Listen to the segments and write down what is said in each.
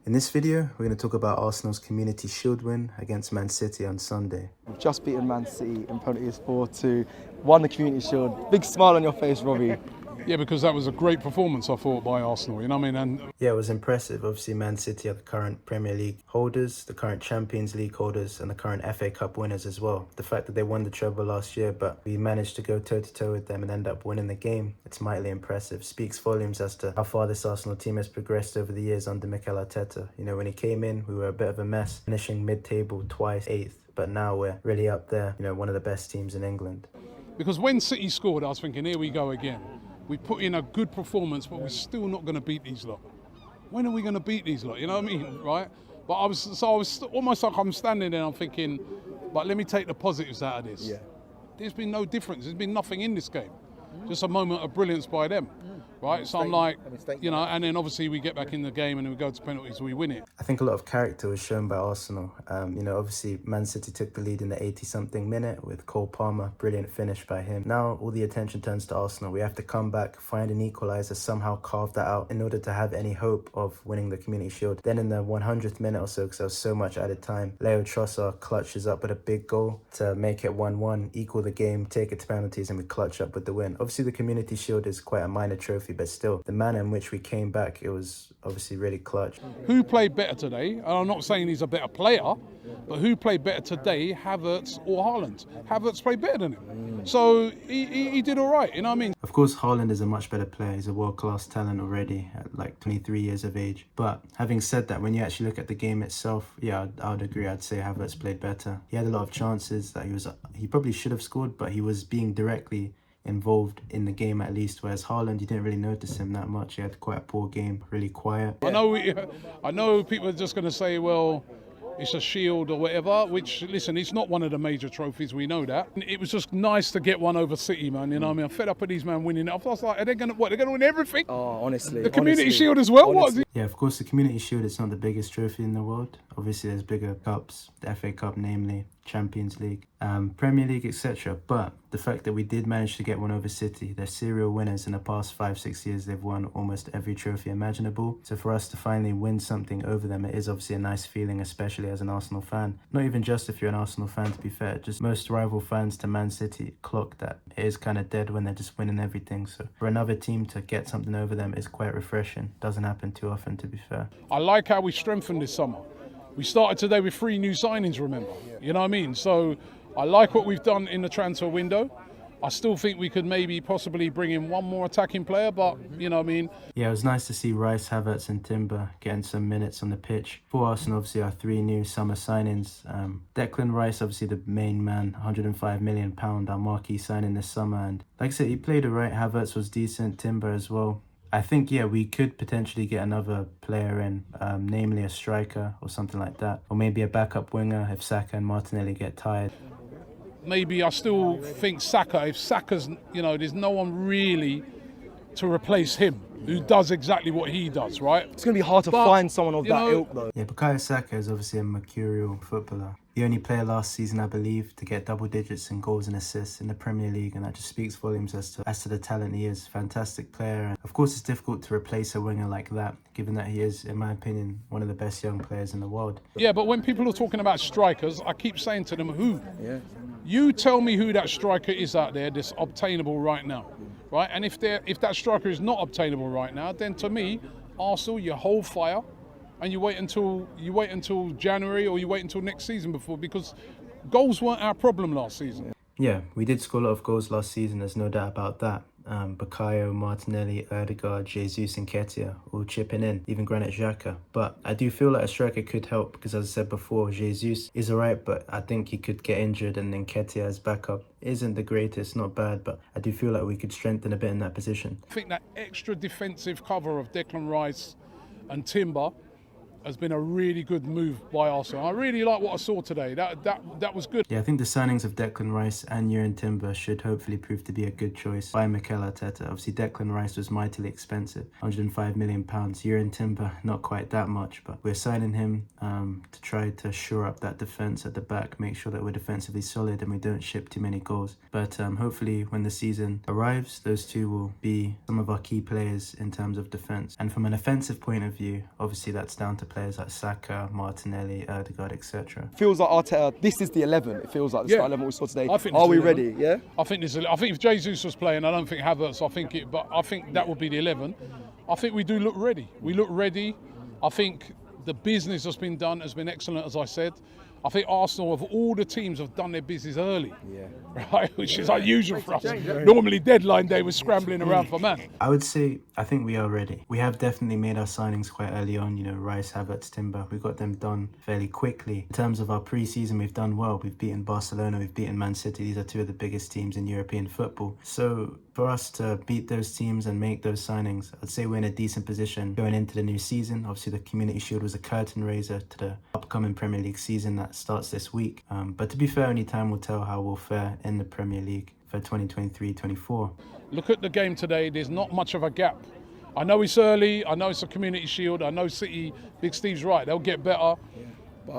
In this video, we're going to talk about Arsenal's Community Shield win against Man City on Sunday. We've just beaten Man City in penalties 4-2, won the Community Shield. Big smile on your face, Robbie. Yeah, because that was a great performance, I thought, by Arsenal, you know what I mean? Yeah, it was impressive. Obviously, Man City are the current Premier League holders, the current Champions League holders, and the current FA Cup winners as well. The fact that they won the treble last year, but we managed to go toe-to-toe with them and end up winning the game, it's mightily impressive. Speaks volumes as to how far this Arsenal team has progressed over the years under Mikel Arteta. You know, when he came in, we were a bit of a mess, finishing mid-table twice, 8th. But now we're really up there, you know, one of the best teams in England. Because when City scored, I was thinking, here we go again. We put in a good performance, but we're still not going to beat these lot. When are we going to beat these lot? You know what I mean, right? But I was almost like I'm standing there and I'm thinking, but let me take the positives out of this. Yeah. There's been no difference. There's been nothing in this game. Just a moment of brilliance by them, right? So I'm like, you know, and then obviously we get back in the game and then we go to penalties and we win it. I think a lot of character was shown by Arsenal. You know, obviously Man City took the lead in the 80-something minute with Cole Palmer, brilliant finish by him. Now all the attention turns to Arsenal. We have to come back, find an equaliser, somehow carve that out in order to have any hope of winning the Community Shield. Then in the 100th minute or so, because there was so much added time, Leo Trossard clutches up with a big goal to make it 1-1, equal the game, take it to penalties, and we clutch up with the win. Obviously the Community Shield is quite a minor trophy, but still, the manner in which we came back, it was obviously really clutch. Who played better today? And I'm not saying he's a better player, but who played better today, Havertz or Haaland? Havertz played better than him. So he did all right, you know what I mean? Of course, Haaland is a much better player. He's a world-class talent already at like 23 years of age. But having said that, when you actually look at the game itself, yeah, I would agree. I'd say Havertz played better. He had a lot of chances that he probably should have scored, but he was being directly involved in the game at least, whereas Haaland, you didn't really notice him that much. He had quite a poor game, really quiet. I know people are just going to say, well, it's a shield or whatever, which, listen, it's not one of the major trophies, we know that. It was just nice to get one over City, man, you know what I mean? I'm fed up with these men winning it. I was like, are they going to win everything? Oh, honestly. The Community Shield as well? Honestly. What? Yeah, of course, the Community Shield is not the biggest trophy in the world. Obviously, there's bigger cups, the FA Cup namely, Champions League, Premier League, etc. But the fact that we did manage to get one over City, they're serial winners. In the past 5-6 years, they've won almost every trophy imaginable. So for us to finally win something over them, it is obviously a nice feeling, especially as an Arsenal fan. Not even just if you're an Arsenal fan, to be fair. Just most rival fans to Man City clock that it is kind of dead when they're just winning everything. So for another team to get something over them is quite refreshing. Doesn't happen too often, to be fair. I like how we strengthened this summer. We started today with 3 new signings, remember? You know what I mean? So I like what we've done in the transfer window. I still think we could maybe possibly bring in one more attacking player, but you know what I mean? Yeah, it was nice to see Rice, Havertz and Timber getting some minutes on the pitch. For Arsenal, obviously, our 3 new summer signings. Declan Rice, obviously the main man, £105 million, our marquee signing this summer. And like I said, he played all right. Havertz was decent, Timber as well. I think, yeah, we could potentially get another player in, namely a striker or something like that. Or maybe a backup winger if Saka and Martinelli get tired. Maybe I still think Saka, if Saka's, you know, there's no one really to replace him who does exactly what he does, right? It's going to be hard to find someone of that ilk, though. Yeah, Bukayo Saka is obviously a mercurial footballer. The only player last season, I believe, to get double digits in goals and assists in the Premier League, and that just speaks volumes as to the talent he is. Fantastic player. And of course, it's difficult to replace a winger like that, given that he is, in my opinion, one of the best young players in the world. Yeah, but when people are talking about strikers, I keep saying to them, who? Yeah. You tell me who that striker is out there that's obtainable right now, right? And if that striker is not obtainable right now, then to me, Arsenal, you hold fire. And you wait until January or you wait until next season before, because goals weren't our problem last season. Yeah, we did score a lot of goals last season, there's no doubt about that. Bukayo, Martinelli, Odegaard, Jesus and Nketiah all chipping in, even Granit Xhaka. But I do feel like a striker could help because, as I said before, Jesus is alright, but I think he could get injured, and then Nketiah as backup isn't the greatest, not bad, but I do feel like we could strengthen a bit in that position. I think that extra defensive cover of Declan Rice and Timber has been a really good move by Arsenal. I really like what I saw today. That was good. Yeah, I think the signings of Declan Rice and Jurrien Timber should hopefully prove to be a good choice by Mikel Arteta. Obviously, Declan Rice was mightily expensive, £105 million. Jurrien Timber, not quite that much, but we're signing him to try to shore up that defence at the back, make sure that we're defensively solid and we don't ship too many goals. But hopefully when the season arrives, those two will be some of our key players in terms of defence. And from an offensive point of view, obviously that's down to players like Saka, Martinelli, Ødegaard, etc. Feels like Arteta, this is the 11. It feels like the Yeah. start 11 we saw today. I think Are it's we the 11. ready? Yeah? I think if Jesus was playing, I don't think Havertz. But I think that would be the 11. I think we do look ready. We look ready. I think the business that's been done has been excellent, as I said. I think Arsenal, of all the teams, have done their business early, right? Which is unusual for us. Normally, deadline day was scrambling around for man. I would say I think we are ready. We have definitely made our signings quite early on. You know, Rice, Havertz, Timber. We got them done fairly quickly. In terms of our pre-season, we've done well. We've beaten Barcelona. We've beaten Man City. These are two of the biggest teams in European football. So for us to beat those teams and make those signings, I'd say we're in a decent position going into the new season. Obviously, the Community Shield was a curtain raiser to the upcoming Premier League season that starts this week. But to be fair, only time will tell how we'll fare in the Premier League for 2023-24. Look at the game today. There's not much of a gap. I know it's early. I know it's a Community Shield. I know City, Big Steve's right. They'll get better.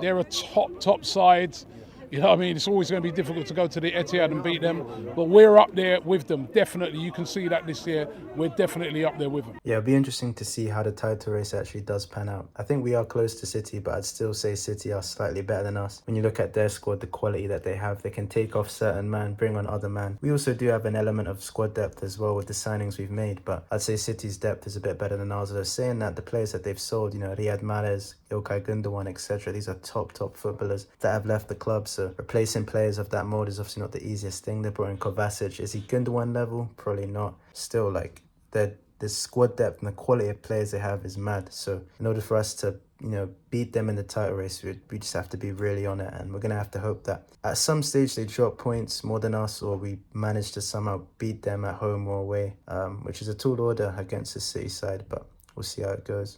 They're a top side. You know what I mean? It's always going to be difficult to go to the Etihad and beat them. But we're up there with them, definitely. You can see that this year. We're definitely up there with them. Yeah, it'll be interesting to see how the title race actually does pan out. I think we are close to City, but I'd still say City are slightly better than us. When you look at their squad, the quality that they have, they can take off certain man, bring on other man. We also do have an element of squad depth as well with the signings we've made, but I'd say City's depth is a bit better than ours. Saying that, the players that they've sold, you know, Riyad Mahrez, İlkay Gündoğan, etc., these are top footballers that have left the club, so replacing players of that mode is obviously not the easiest thing. They brought in Kovacic. Is he Gündoğan level? Probably not. Still, like, the squad depth and the quality of players they have is mad. So in order for us to, you know, beat them in the title race, we just have to be really on it, and we're going to have to hope that at some stage they drop points more than us, or we manage to somehow beat them at home or away, which is a tall order against the City side, but we'll see how it goes.